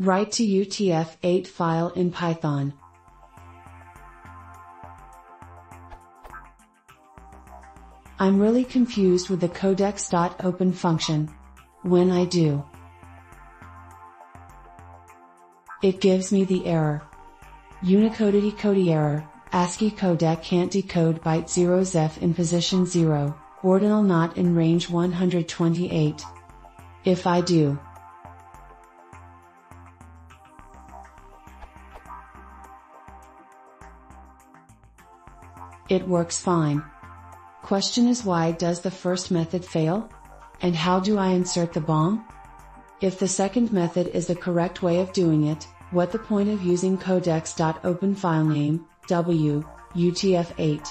Write to UTF-8 file in Python. I'm really confused with the codex.open function. When I do, it gives me the error. Unicode decode error, ASCII codec can't decode byte 0s in position 0, ordinal not in range 128. If I do, it works fine. Question is, why does the first method fail? And how do I insert the bomb? If the second method is the correct way of doing it, what the point of using codex.open filename, w, UTF-8?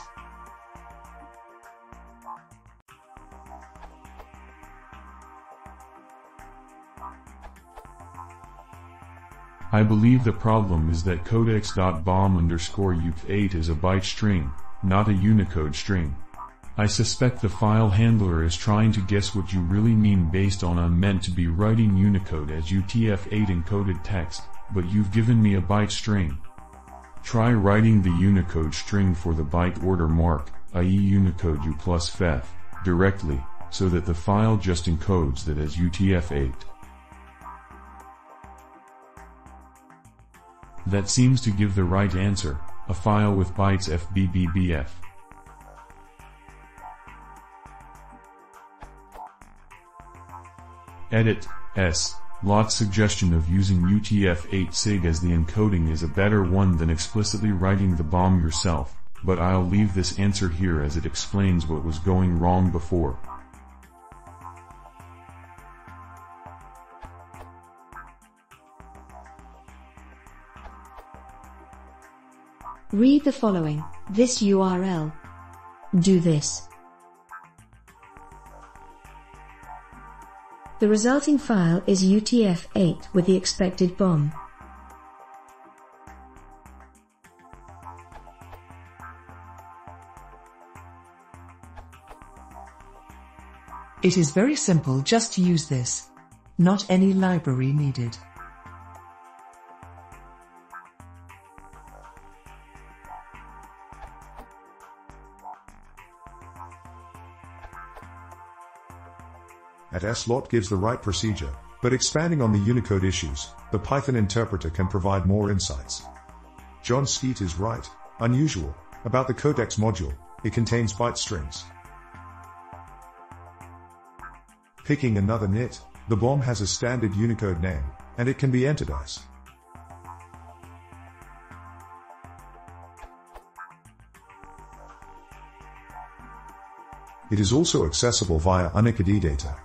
I believe the problem is that codex.bomb_UTF-8 is a byte string, not a Unicode string. I suspect the file handler is trying to guess what you really mean based on I'm meant to be writing Unicode as UTF-8 encoded text, but you've given me a byte string. Try writing the Unicode string for the byte order mark, i.e. Unicode U plus fef, directly, so that the file just encodes that as UTF-8. That seems to give the right answer, a file with bytes FBBBF. Edit, S. Lot's suggestion of using UTF-8 sig as the encoding is a better one than explicitly writing the bomb yourself, but I'll leave this answer here as it explains what was going wrong before. Read the following, this URL. Do this. The resulting file is UTF-8 with the expected bomb. It is very simple, just use this. Not any library needed. Slot gives the right procedure, but expanding on the Unicode issues, the Python interpreter can provide more insights. John Skeet is right, unusual, about the codex module, it contains byte strings. Picking another nit, the bomb has a standard Unicode name, and it can be entered as. It is also accessible via Unicode data.